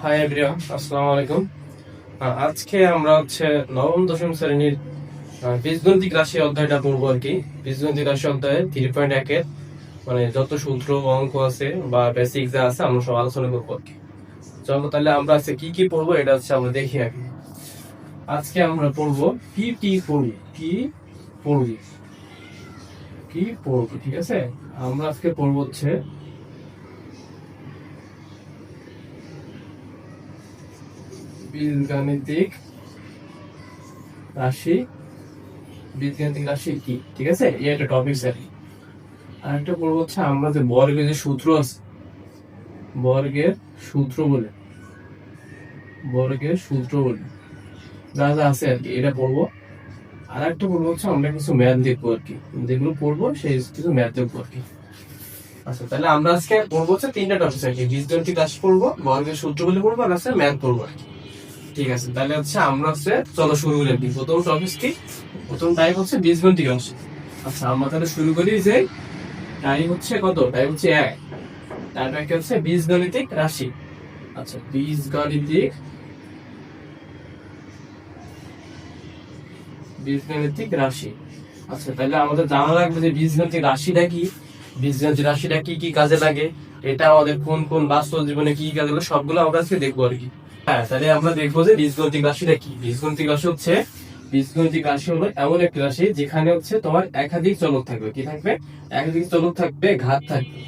Hi everyone, আসসালামু আলাইকুম। আজকে আমরা নবম দশম শ্রেণীর বীজগণিতিক রাশি অধ্যায়টা পড়বো আর কি। বীজগণিতিক রাশি অধ্যায়ে 3.1 এর মানে যত সূত্র অঙ্ক আছে বা বেসিক যা আছে আমরা সব আলোচনা করবো আর কি। চলো তাহলে আমরা আজকে কি কি পড়বো এটা আমরা দেখি আগে। আজকে আমরা পড়বো কি পড়বো, ঠিক আছে। আমরা আজকে পড়বো বীজগাণিতিক রাশি। বীজগাণিতিক রাশি কি, ঠিক আছে, এই একটা টপিক স্যার। আর একটা পড়বো আমরা যে বর্গের যে সূত্র আছে, বর্গের সূত্র বলে যা যা আছে আর কি, এটা পড়বো। আর একটা পড়বো আমরা কিছু ম্যাথ দেখবো আর কি, যেগুলো পড়বো সেই কিছু ম্যাথ দেখবো আর কি। আচ্ছা, তাহলে আমরা আজকে পড়বো তিনটা টপিক আর কি। বীজগাণিতিক রাশি পড়বো, বর্গের সূত্র বলে পড়বো, আর ম্যাথ পড়বো আর কি। ঠিক আছে, তাহলে আমরা চলো শুরু করি আর কি। প্রথম টপিক কি, প্রথম টাইপ বীজগণিতিক রাশি। আচ্ছা, আমরা তাহলে শুরু করি যে টাইপ কত, টাইপ 1, তারপর বীজগণিতিক রাশি। আচ্ছা, বীজগণিতিক রাশি। আচ্ছা, তাহলে আমাদের জানা লাগবে যে বীজগণিতিক রাশিটা কি, বীজগণিতিক রাশিটা কি কি কাজে লাগে, এটা আমাদের কোন কোন বাস্তব জীবনে কি কাজে লাগে, সবগুলো আমরা আজকে দেখবো আর কি। হ্যাঁ, তাহলে আমরা দেখবো যে বীজগণিতিক রাশিটা কি। বীজগণিতিক রাশি হলো এমন একটি রাশি যেখানে তোমার একাধিক চলক থাকবে। কি থাকবে? একাধিক চলক থাকবে, ঘাত থাকবে।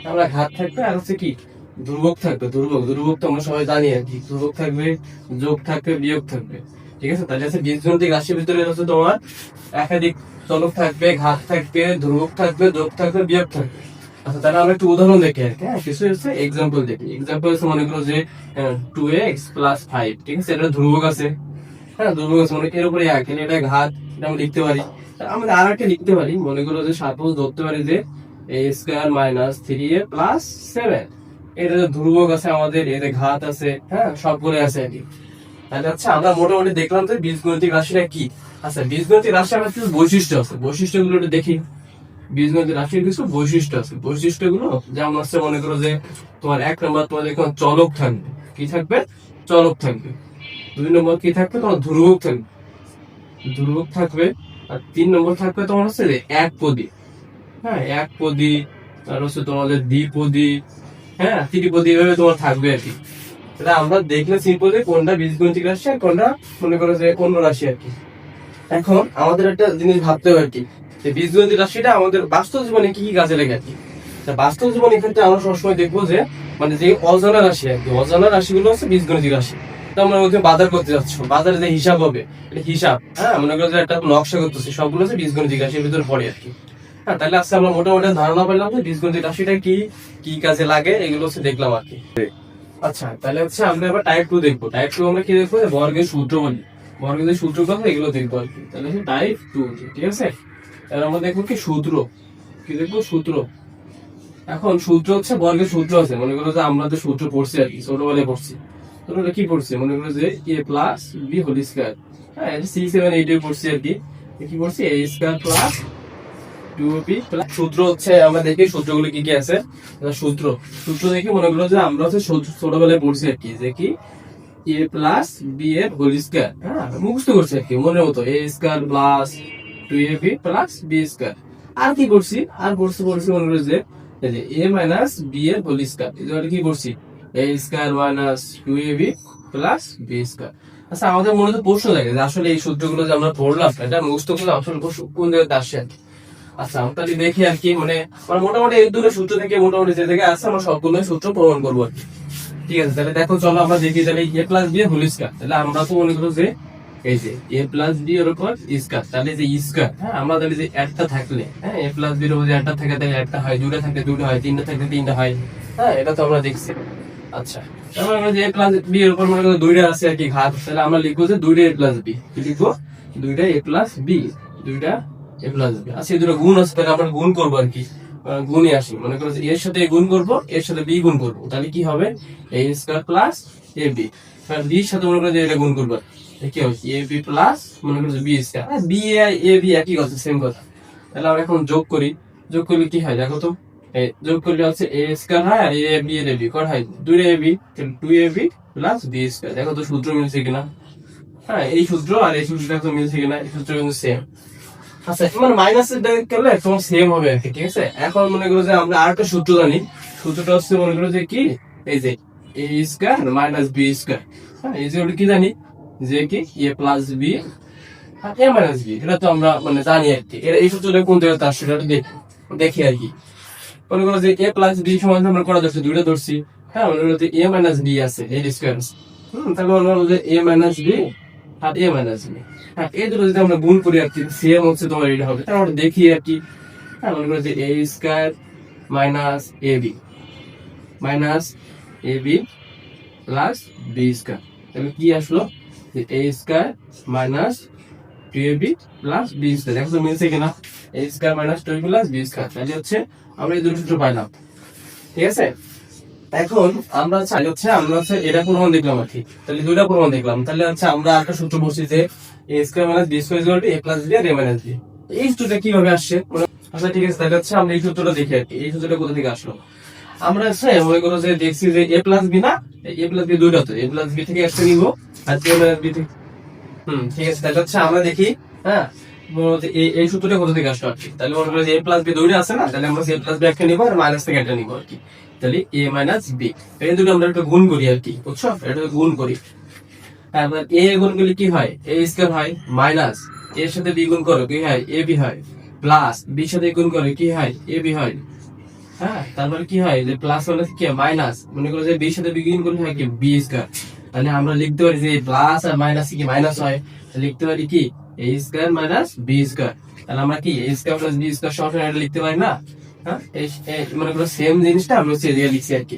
আমরা ঘাত থাকবে, আর কি, ধ্রুবক থাকবে। ধ্রুবক তো আমরা সবাই জানি আর কি। ধ্রুবক থাকবে, যোগ থাকবে, বিয়োগ থাকবে। ঠিক আছে, তাহলে বীজগণিতিক রাশির ভিতরে তোমার একাধিক চলক থাকবে, ঘাত থাকবে, ধ্রুবক থাকবে, যোগ থাকবে, বিয়োগ থাকবে। আচ্ছা, তাহলে আমরা একটু উদাহরণ দেখি আর কি। হ্যাঁ, কিছু এক্সাম্পল দেখি। এক্সাম্পল মনে করো যে 2x + 5, ঠিক আছে, এটা ধ্রুবক আছে। হ্যাঁ, ধ্রুবক আছে, মানে এর উপরে এক, এটা ঘাত, এটা আমরা লিখতে পারি। আমরা আর একটা লিখতে পারি, মনে করো যে সাপোজ ধরতে পারি যে a² - 3a + 7, এটা ধ্রুবক আছে আমাদের, এতে ঘাত আছে, হ্যাঁ, সবগুলো আছে আর কি। তাহলে আমরা মোটামুটি দেখলাম যে বীজগণিতিক রাশিটা কি। আচ্ছা, বীজগণিতিক রাশি আমার কিছু বৈশিষ্ট্য আছে, বৈশিষ্ট্যগুলো একটু দেখি। বীজগণিতিক রাশির কিছু বৈশিষ্ট্য আছে। বৈশিষ্ট্যগুলো যেমন মনে করো যে তোমার 1 নম্বর তোমাদের চলক থাকবে। কি থাকবে? চলক থাকবে। 2 নম্বর কি থাকবে? তোমার ধ্রুবক থাকবে। আর 3 নম্বর থাকবে তোমার যে একপদী। হ্যাঁ, একপদী। আর তোমাদের দ্বিপদী, হ্যাঁ, ত্রিপদী, এভাবে তোমার থাকবে আর কি। তাহলে আমরা দেখলে সিম্পল যে কোনটা বীজগণিতিক রাশি আর কোনটা মনে করো যে অন্য রাশি আর কি। এখন আমাদের একটা জিনিস ভাবতে হবে আর কি, যে বীজগণিতিক রাশিটা আমাদের বাস্তব জীবনে কি কি কাজে লাগে আর কি। বাস্তব জীবনে ক্ষেত্রে আমরা সবসময় দেখবো যে মানে যে অজানা রাশি আর কি, অজানা রাশিগুলো বীজগণিতিক রাশি। তোমরা বাজার করতে যাচ্ছ, বাজারে যে হিসাব হবে, এটা হিসাব, হ্যাঁ, মনে করো যে একটা নকশা করতেছি, সবগুলো বীজগণিতিক রাশির ভিতরে পড়ে আর কি। হ্যাঁ, তাহলে আজকে আমরা মোটামুটি ধারণা পেলাম যে বীজগণিতিক রাশিটা কি কি কাজে লাগে, এগুলো দেখলাম আর কি। আচ্ছা, তাহলে আমরা এবার টাইপ 2 দেখবো। টাইপ 2 আমরা কি দেখবো? বর্গের সূত্র বলি। বর্গের যে সূত্র কথা, এগুলো দেখবো আর কি। তাহলে টাইপ 2, ঠিক আছে। এবার আমরা দেখবো কি সূত্র, কি দেখবো? সূত্র। এখন সূত্র বর্গের সূত্র আছে, মনে করো যে আমরা যে সূত্র পড়ছি আর কি, ছোটবেলায় পড়ছি। তোমরা কি পড়ছি? মনে করো যে a + b হোল স্কয়ার। হ্যাঁ, 6, 7, 8 এ পড়ছি আর কি। কি পড়ছি? a² + 2b plus. সূত্র আমরা দেখি সূত্রগুলো কি কি আছে। সূত্র দেখি, মনে করো যে আমরা ছোটবেলায় পড়ছি আর কি, যে কি a + b এর হোল স্কয়ার। হ্যাঁ, মুখস্থ করছি আর কি, মনের মতো a² + 2ab + b²। আর কি করছি? আর পড়ছি মনে করো যে a - b এর হোল স্কয়ার। এটা কি করছি? a² - 2ab + b²। আচ্ছা, আমাদের মনে তো প্রশ্ন থাকে যে আসলে এই সূত্রগুলো যে আমরা পড়লাম, এটা মুখস্থ করলে আসলে কোন জায়গাতে আসছে আর কি। আচ্ছা, আমরা তাহলে দেখি আর কি, মানে মোটামুটি এই দুটো সূত্র থেকে মোটামুটি যে জায়গায় আছে আমরা সবগুলো সূত্র প্রমাণ করবো আর কি। ঠিক আছে, তাহলে দেখো, চলো আমরা দেখি। তাহলে a + b এর হোল স্কয়ার, তাহলে আমরা তো মনে করো যে এই যে a + b এর উপর স্কয়ার, তাহলে যে স্কয়ার, হ্যাঁ, আমরা তাহলে যে একটা থাকলে, হ্যাঁ, a + b এর উপর একটা থাকে তাহলে একটা হয়, দুটো থাকলে দুটো হয়, তিনটা থাকলে তিনটা হয়। হ্যাঁ, এটা তো আমরা দেখছি। আচ্ছা, তারপর আমরা যে a + b এর উপর মনে করো দুইটা আছে আর কি ঘাত, তাহলে আমরা লিখবো যে দুইটা a + b। কি লিখবো? দুইটা a + b, দুইটা a + b। আচ্ছা, এই দুটো গুণ আছে, তাহলে আমরা গুণ করবো আর কি। গুণে আসি, মনে করো যে এর সাথে গুণ করবো, এর সাথে b গুণ করবো, তাহলে কি হবে? a² + ab। b এর সাথে মনে করো যে এটা গুণ করবো, কি হবে? ab + মনে করো যে b²। b a b একই কথা, সেম কথা। তাহলে আমরা এখন যোগ করি, যোগ করলে কি হয় দেখো তো? যোগ করলে হচ্ছে এ স্কয়ার হয় আর এ বি এর বি কর হয় 2ab, তাহলে 2ab প্লাস বি স্কয়ার। দেখো তো সূত্র মিলছে কিনা। হ্যাঁ, এই সূত্র আর এই সূত্রটা তো মিলছে কিনা, এই সূত্র কিন্তু সেম। আচ্ছা, মানে মাইনাস করলে তোমার সেম হবে আর কি, ঠিক আছে। এখন মনে করো যে আমরা আরেকটা সূত্র জানি, সূত্রটা হচ্ছে মনে করো যে কি, এই যে a square minus b square. হ্যাঁ, এই যে ওটা কি জানি যে কি এ প্লাস বি আর এ মাইনাস বি, এটা তো আমরা মানে জানি আর কি। এই সূত্রটা কোন জায়গাতে আসছে সেটা দেখি আর কি। মনে করো যে এ প্লাস বি সমান আমরা করা ধরছি, দুইটা ধরছি। হ্যাঁ, মনে করো যে এ মাইনাস বি আছে এর স্কয়ার, তাহলে মনে করো যে এ মাইনাস বি আর এ মাইনাস বি। হ্যাঁ, এই দুটো যদি আমরা গুণ করি আর কি, সেম হচ্ছে তোমার এটা হবে। তারপরে দেখি আর কি। হ্যাঁ, মনে করো যে a square minus a b plus b square, তাহলে কি আসলো যে a square minus 2ab plus b square. দেখো তো মিলছে কিনা, a square minus 2ab plus b square, তাহলে হচ্ছে আমরা এই দুটো সূত্র পাইলাম, ঠিক আছে। এখন আমরা হচ্ছে এটা প্রমাণ দেখলাম আর কি, তাহলে দুইটা প্রমাণ দেখলাম। তাহলে হচ্ছে আমরা একটা সূত্র বলছি যে a square minus b square equal to a plus b আর এ মাইনাস বি। এই সূত্রটা কিভাবে আসছে? আচ্ছা ঠিক আছে, তাহলে হচ্ছে আমরা এই সূত্রটা দেখি আর কি। এই সূত্রটা কোথা থেকে আসলো? আমরা হচ্ছে মনে করো যে দেখছি যে এ প্লাস বি না, এ প্লাস বি দুইটা, তো এ প্লাস বি থেকে একটা নিব আর এ মাইনাস বি থেকে, ঠিক আছে। তাহলে হচ্ছে আমরা দেখি, হ্যাঁ, এই সূত্রটা কোথা থেকে আসলো আর কি। তাহলে মনে করো যে এ প্লাস বি দুইটা আছে না, তাহলে আমরা এ প্লাস বি একটা নিব আর মাইনাস থেকে একটা নিব আর কি। তাহলে এ মাইনাস বি, এই দুটো আমরা একটা গুণ করি আর কি, বুঝছো, এটা গুণ করি। তারপর এ গুণ করলে কি হয়, এ স্কয়ার হয়, মাইনাস এর সাথে বি গুণ করো কি হয়, এ বি হয়, প্লাস বি সাথে গুণ করে কি হয়, এ বি হয়। হ্যাঁ, তারপরে কি হয় যে প্লাস মানে কি মাইনাস, মনে করো যে বি সাথে বি গুণ করলে হয় কি বি স্কয়ার। তাহলে আমরা লিখতে পারি যে প্লাস আর মাইনাস কি মাইনাস হয়, লিখতে পারি কি এ স্কয়ার মাইনাস বি স্কয়ার। তাহলে আমরা কি এ স্কয়ার প্লাস বি স্কয়ার সমান এটা লিখতে পারি না। হ্যাঁ, মনে করো সেম জিনিসটা আমরা হচ্ছে এদিকে লিখছি আর কি।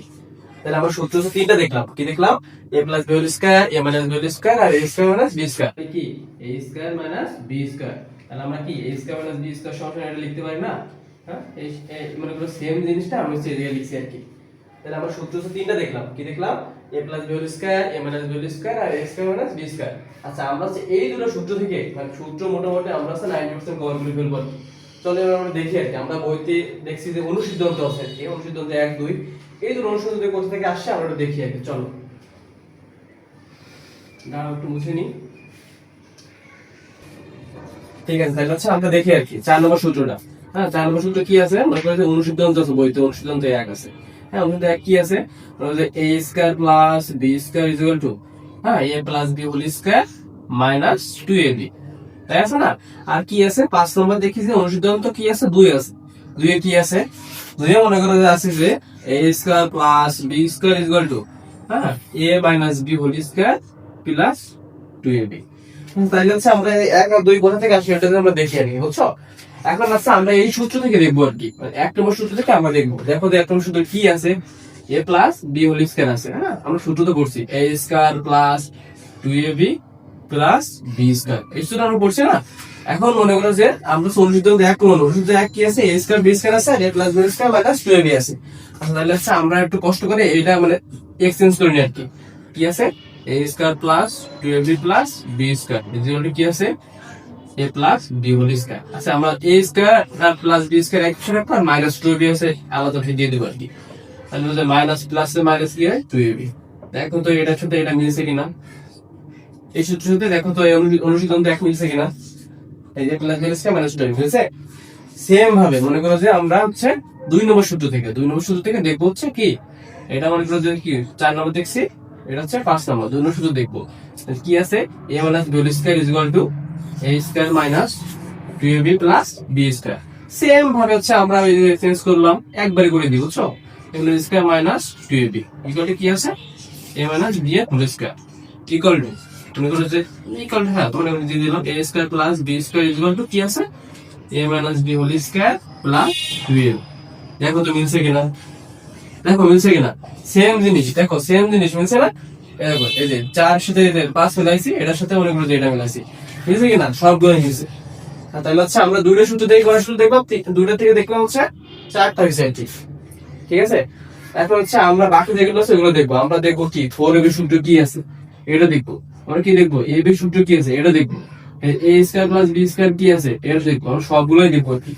তাহলে আমরা সূত্র তিনটা দেখলাম, কি দেখলাম, এ প্লাস বি হোল স্কয়ার, এ মাইনাস বি হোল স্কয়ার আর এ স্কয়ার মাইনাস বি স্কয়ার, কি এ স্কয়ার মাইনাস বি স্কয়ার। তাহলে আমরা কি এ স্কয়ার মাইনাস বি স্কয়ার সমান এটা লিখতে পারি না। হ্যাঁ, মনে করো সেম জিনিসটা আমরা হচ্ছে এদিকে লিখছি আর কি। তাহলে আমরা সূত্র তিনটা দেখলাম, কি দেখলাম, এ প্লাস বি হোল স্কয়ার, এ মাইনাস বি হোল স্কয়ার আর এ স্কয়ার মাইনাস বি স্কয়ার। আচ্ছা, আমরা হচ্ছে এই দুটো সূত্র থেকে মানে সূত্র মোটামুটি আমরা হচ্ছে 90% কভার করে ফেলবো। চলো এবার আমরা দেখি আর কি। আমরা বইতে দেখছি যে অনুসিদ্ধান্ত আছে আর কি, অনুসিদ্ধান্ত 1 2, এই দুটো অনুসিদ্ধান্ত কোথা থেকে আসছে আমরা একটু দেখি আর কি। চলো দাঁড়াও একটু মুছে নিই, ঠিক আছে। তাহলে হচ্ছে আমরা দেখি আর কি 4 নম্বর সূত্রটা। হ্যাঁ, 4 নম্বর সূত্র কি আছে, মনে করো যে অনুসিদ্ধান্ত আছে বইতে, অনুসিদ্ধান্ত 1 আছে। হ্যাঁ, অনুসিদ্ধান্ত 1 কি আছে, যে a square plus b square is equal to, হ্যাঁ, a plus b whole square minus 2ab, তাই আছে না। আর কি আছে 5 নম্বর দেখি যে অনুসিদ্ধান্ত কি আছে, 2 আছে। 2 এ কি আছে, 2 এ মনে করো যে আছে যে a square plus b square is equal to, হ্যাঁ, a minus b whole square plus 2ab। তাহলে হচ্ছে আমরা 1 আর 2 কোথা থেকে আসে এটা আমরা দেখি আর কি, বুঝছো। এখন আছে আমরা এই সূত্র থেকে দেখবো আর কি, মানে 1 নম্বর সূত্র থেকে আমরা দেখবো। দেখো যে 1 নম্বর সূত্র কি আছে, a plus b whole square আছে। হ্যাঁ, আমরা সূত্র তো পড়ছি a square plus 2ab plus b square, এই সূত্র আমরা পড়ছি না। এখন মনে করো যে আমরা অনুসিদ্ধান্ত 1 করব, অনুসিদ্ধান্ত 1 কি আছে, a স্কয়ার b স্কয়ার আছে আর a plus b square minus 2ab আছে। আচ্ছা, তাহলে হচ্ছে আমরা একটু কষ্ট করে এটা মানে এক্সচেঞ্জ করে নিই আর কি। কি আছে, a square plus 2ab plus b square equal to কি আছে, a plus b whole square. আচ্ছা, আমরা a স্কয়ার আর প্লাস b স্কয়ার একসাথে রাখবো আর মাইনাস 2ab আছে আলাদা করে দিয়ে দেব আর কি। তাহলে হচ্ছে মাইনাস প্লাস এ মাইনাস কি হয় 2ab। দেখো তো এটার সাথে এটা মিলছে কিনা, এই সূত্রের সাথে দেখো তো এই অনুসিদ্ধান্ত 1 মিলছে কিনা। এই যে plus b square minus 2ab মিলছে। সেম ভাবে মনে করো যে আমরা হচ্ছে 2 নম্বর সূত্র থেকে দেখবো হচ্ছে কি, এটা মনে করো যে কি 4 নম্বর দেখছি, এটা হচ্ছে 5 নম্বর 2 নম্বর সূত্র দেখবো। কি আছে, a minus b whole square is equal to a square minus 2ab plus b square. Same ভাবে হচ্ছে আমরা চেঞ্জ করলাম, একবারে করে দিই, বুঝছো। এগুলো square minus 2ab equal to কি আছে, a মাইনাস b এর হোল স্কয়ার ইকুয়াল টু, মনে করো যে ইকুয়াল টু, হ্যাঁ তোমরা দিয়ে দিলাম a square plus b square equal to কি আছে, a minus b whole square plus 2ab। দেখো তো মিলছে কিনা, সেম জিনিস, দেখো সেম জিনিস মিলছে না। দেখো এই যে 4 সাথে 5 মিলাইছি, এটার সাথে মনে করো যে এটা মিলাইছি, মিলছে কিনা, সবগুলো মিলছে। তাহলে হচ্ছে আমরা দুইটা সূত্র থেকে কয়টা সূত্র দেখলাম, দুইটা থেকে দেখলাম হচ্ছে 4টা হয়েছে আর কি, ঠিক আছে। এখন হচ্ছে আমরা বাকি যেগুলো আছে ওগুলো দেখবো। আমরা দেখবো কি 4ab সূত্র কি আছে এটা দেখবো, আমরা কি দেখবো ab সূত্র কি আছে এটা দেখবো, a square plus b square কি আছে এটা দেখবো, আমরা সবগুলোই দেখবো আর কি,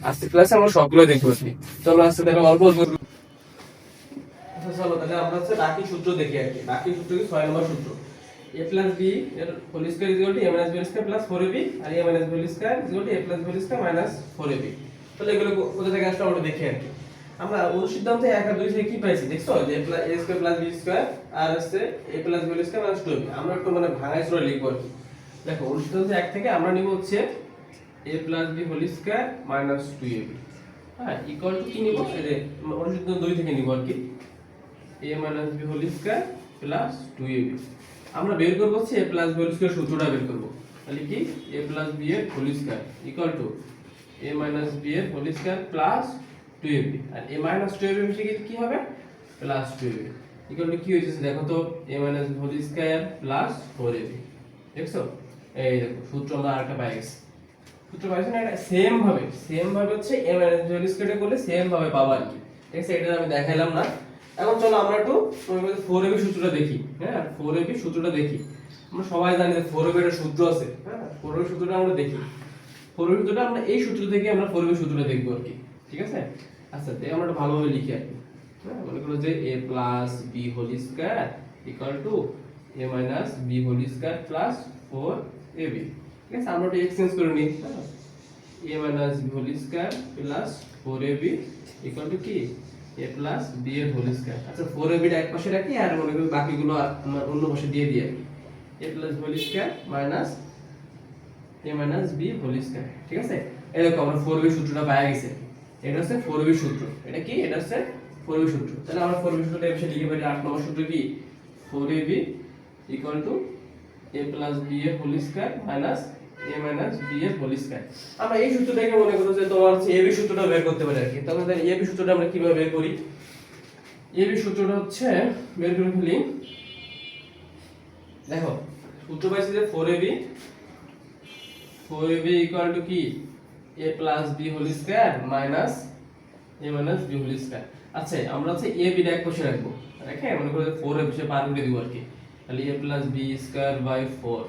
আজকে ক্লাসে আমরা সবগুলো দেখবো। চলো আজকে তাহলে অল্প অল্প আচ্ছা চলো তাহলে আমরা হচ্ছে বাকি সূত্র দেখি আর কি। বাকি সূত্র কি 6 নম্বর সূত্র a plus b এর whole square equal to a minus b square plus 4ab আর a minus b square equal to a plus b square minus 4ab। তাহলে এগুলো কোথা থেকে আসলে আমরা দেখি আর কি। আমরা অনুসিদ্ধান্তে 1 আর 2 থেকে কি পাইছি দেখছো, যে a square plus b square আর আছে a plus b square minus 2ab। আমরা একটু মানে ভাঙাই চড়ে লিখব আর কি। দেখো অনুসিদ্ধান্তে 1 থেকে আমরা নিব হচ্ছে a plus b whole square minus 2ab, হ্যাঁ ইকুয়াল টু কি নিব, এই যে অনুসিদ্ধান্ত 2 থেকে নিব আর কি, a minus b whole square plus 2ab। আমরা বের করব হচ্ছে a plus b whole square সূত্রটা বের করব। তাহলে কি a plus b এর whole square equal to a minus b এর হোল স্কয়ার প্লাস 2ab, আর a minus 2ab মিশে গেলে কি হবে প্লাস 2ab ইকুয়াল টু কি হইছে দেখো তো, a minus b whole square plus 4ab। দেখছো, এই দেখো সূত্র আমরা আরেকটা পাই গেছি। সূত্র পাইছো না, এটা সেম ভাবে হচ্ছে a minus b whole square করলে সেম ভাবে পাবো আর কি। ঠিক আছে, এটা আমি দেখাইলাম না। এখন চলো আমরা একটু 4ab সূত্রটা দেখি। হ্যাঁ 4ab সূত্রটা দেখি। আমরা সবাই জানি যে 4ab এর সূত্র আছে। হ্যাঁ 4ab সূত্রটা আমরা দেখি। 4ab সূত্রটা আমরা এই সূত্র থেকে আমরা 4ab সূত্রটা দেখব আর কি। ঠিক আছে, আচ্ছা তাই আমরা একটু ভালোভাবে লিখি আর কি। হ্যাঁ মনে করো যে a plus b whole square equal to a minus b whole square plus 4ab। ঠিক আছে, আমরা এটা এক্সচেঞ্জ করে নিই। a minus b whole square plus 4ab equal to কি a plus b এর হোল স্কয়ার। আচ্ছা 4ab টা এক পাশে রাখি আর মনে করি বাকিগুলো আমরা অন্য পাশে দিয়ে দিই a plus whole square minus a minus b whole square. ঠিক আছে, এরকম আমরা 4ab সূত্রটা পাওয়া গেছে। এটা হচ্ছে 4ab সূত্র। এটা কি, এটা হচ্ছে 4ab সূত্র। তাহলে আমরা 4ab সূত্রটা এসে লিখে পারি 8 নম্বর সূত্র কি 4ab equal to a plus b এর whole square minus a minus b এর হোল স্কয়ার। আমরা এই সূত্রটাকে মনে করো যে তোমার হচ্ছে ab সূত্রটা বের করতে পারি আর কি। তাহলে ab সূত্রটা আমরা কিভাবে বের করি, ab সূত্রটা হচ্ছে বের করে ফেলি। দেখো সূত্র পাইছি যে 4ab ইকুয়াল টু কি a plus b whole square minus a minus b whole square. আচ্ছা আমরা হচ্ছে a b টা এক পাশে রাখবো, রেখে মনে করো যে 4 এর পাশে পার করে দিব আর কি। তাহলে a plus b square by 4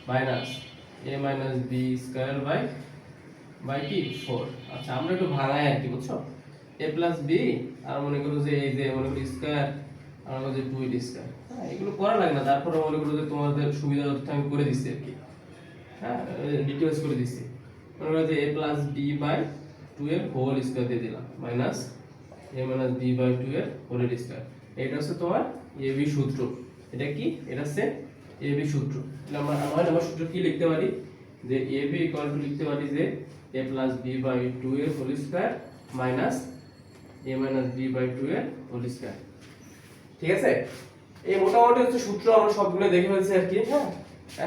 minus a minus b square by কি 4। আচ্ছা আমরা একটু ভাঙাই আর কি, বুঝছো, a plus b আর মনে করো যে এই যে মনে করো স্কয়ার আর মনে করো যে 2 স্কয়ার। হ্যাঁ এগুলো করা লাগে না, তারপরে মনে করো যে তোমাদের সুবিধার্থে আমি করে দিচ্ছি আর কি। হ্যাঁ ডিটেইলস করে দিচ্ছি। মনে করো যে a plus b বাই 2 এর হোল স্কয়ার দিয়ে দিলাম minus a minus b by 2 এর হোল স্কয়ার। এটা হচ্ছে তোমার ab সূত্র। এটা কি, এটা হচ্ছে ab সূত্র। তাহলে আমরা সূত্র কি লিখতে পারি, যে ab ইকুয়াল টু লিখতে পারি যে a plus b বাই 2 এর whole square minus a minus b by 2 এর হোল স্কয়ার। ঠিক আছে, এই মোটামুটি হচ্ছে সূত্র আমরা সবগুলো দেখে ফেলছি আর কি। হ্যাঁ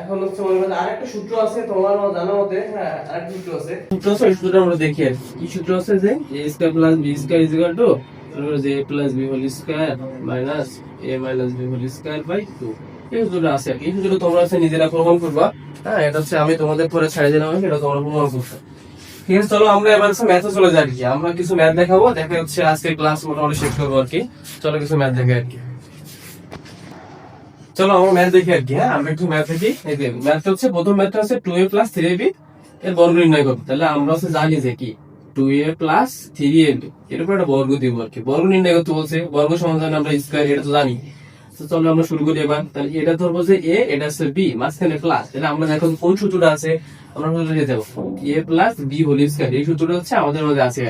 এখন হচ্ছে মনে করো আরেকটা সূত্র আছে তোমার জানা মতে। হ্যাঁ আরেকটা সূত্র আছে, এই সূত্রটা আমরা দেখি আর কি সূত্র আছে, যে a square plus b square is equal to যে a plus b whole square minus a minus b whole square by 2। এই সূত্রটা আছে আর কি। এই সূত্রটা তোমরা হচ্ছে নিজেরা প্রমাণ করবা। হ্যাঁ এটা হচ্ছে আমি তোমাদের পরে ছেড়ে দিলাম, এটা তোমরা প্রমাণ করবে। ঠিক আছে, চলো আমরা এবার হচ্ছে ম্যাথে চলে যাই আর কি। আমরা কিছু ম্যাথ দেখাবো, দেখে হচ্ছে আজকের ক্লাস মোটামুটি শেষ করবো আর কি। চলো কিছু ম্যাথ দেখে আর কি। চলো আমরা ম্যাথ দেখি আর কি। হ্যাঁ আমরা একটু ম্যাথ দেখি। এই যে ম্যাথটা হচ্ছে প্রথম ম্যাথটা হচ্ছে 2a plus 3ab এর বর্গ নির্ণয় করতে। তাহলে আমরা হচ্ছে জানি যে কি 2a plus 3ab এর উপর একটা বর্গ দিব আর কি। বর্গ নির্ণয় করতে বলছে, বর্গ সমান আমরা স্কয়ার, এটা তো জানি। তো চলো আমরা শুরু করি এবার। তাহলে এটা ধরবো যে a, এটা হচ্ছে b, মাঝখানে প্লাস। তাহলে আমরা দেখো কোন সূত্রটা আছে, আমরা সূত্রটা দিয়ে দেব a plus b whole square. এই সূত্রটা হচ্ছে আমাদের মধ্যে আছে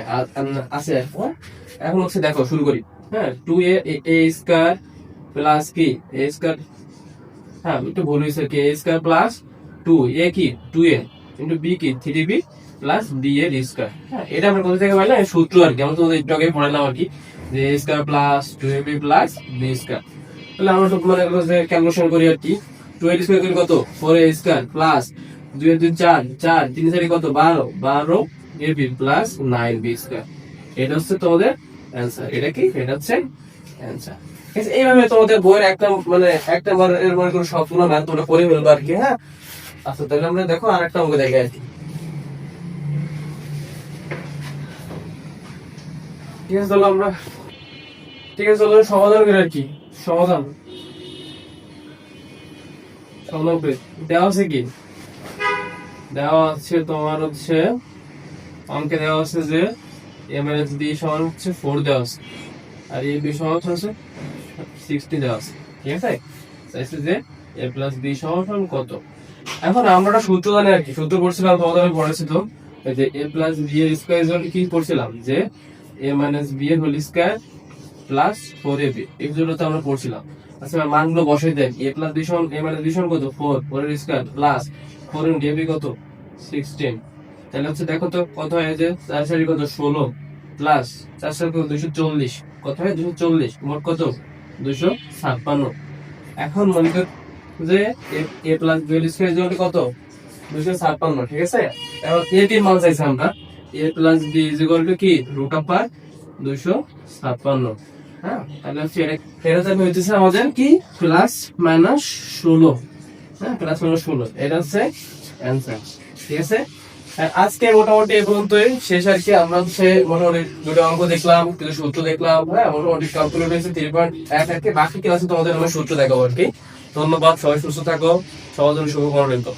এখন হচ্ছে দেখো শুরু করি। হ্যাঁ 2a স্কয়ার প্লাস কি a স্কয়ার, হ্যাঁ একটু ভুল হয়েছে কি a স্কয়ার প্লাস 2a কি 2a ইনটু b কি 3b প্লাস b এর স্কয়ার। হ্যাঁ এটা আমরা কোথা থেকে পাইলাম, এই সূত্র আর কি। আমরা তোমাদের একটু আগে পড়ালাম আর কি, যে a square plus 2ab plus b square. তাহলে আমরা তো মনে করো যে ক্যালকুলেশন করি আর কি। 2 এর স্কয়ার করি কত 4a স্কয়ার প্লাস 2 এর 2 4 4 3 4 কত 12 12ab প্লাস 9b স্কয়ার। এটা হচ্ছে তোমাদের অ্যানসার। এটা কি, এটা হচ্ছে অ্যানসার। এইভাবে তোমাদের বইয়ের একটা এর মনে করো সবগুলো ম্যাথ তোমরা করে ফেলবে আর কি। হ্যাঁ আচ্ছা তাহলে আমরা দেখো আরেকটা অঙ্ক দেখে আর কি। ঠিক আছে চলো সমাধান করি আর কি। সমাধান করে দেওয়া আছে কি, দেওয়া আছে তোমার হচ্ছে অঙ্কে দেওয়া আছে যে a মাইনাস b সমান হচ্ছে 4 দেওয়া আছে, আর a b সমান হচ্ছে 60 দেওয়া আছে। ঠিক আছে, চাইছে যে a প্লাস b সমান কত। এখন আমরা একটা সূত্র জানি আর কি, সূত্র পড়ছিলাম তোমাদের আমি পড়েছি তো, এই যে a প্লাস b এর স্কয়ার ইকুয়াল কি পড়ছিলাম, যে a মাইনাস b এর হোল স্কয়ার প্লাস 4ab, এগুলো তো আমরা পড়ছিলাম। আচ্ছা মানগুলো বসাই দেন, a প্লাস b সমান a মাইনাস b সমান কত 4, 4 এর স্কয়ার প্লাস 4 ইনটু ab কত 16, তাহলে হচ্ছে দেখো তো কত হয়, যে 4 4 কত 16 প্লাস 4 4 কত 240, কত হয় 240, মোট কত 256। এখন মনে কর যে a প্লাস b এর স্কয়ার ইকুয়াল কত 256। ঠিক আছে, এখন a টির মান চাইছি আমরা, a plus b equal to কি রুট ওভার 256। হ্যাঁ, তাহলে হচ্ছে এটা যাবে হইতেছে আমাদের কি প্লাস মাইনাস 16। হ্যাঁ, প্লাস মাইনাস 16 এটা হচ্ছে অ্যানসার। ঠিক আছে, আর আজকে মোটামুটি এই পর্যন্তই শেষ আর কি। আমরা হচ্ছে মোটামুটি দুটো অঙ্ক দেখলাম, কিছু সূত্র দেখলাম। হ্যাঁ, মোটামুটি ক্যালকুলেট হয়েছে 3.1 আর কি। বাকি ক্লাসে তোমাদের আমরা সূত্র দেখাবো আর কি। ধন্যবাদ, সবাই সুস্থ থাকো, সবার জন্য শুভকামনা রইল।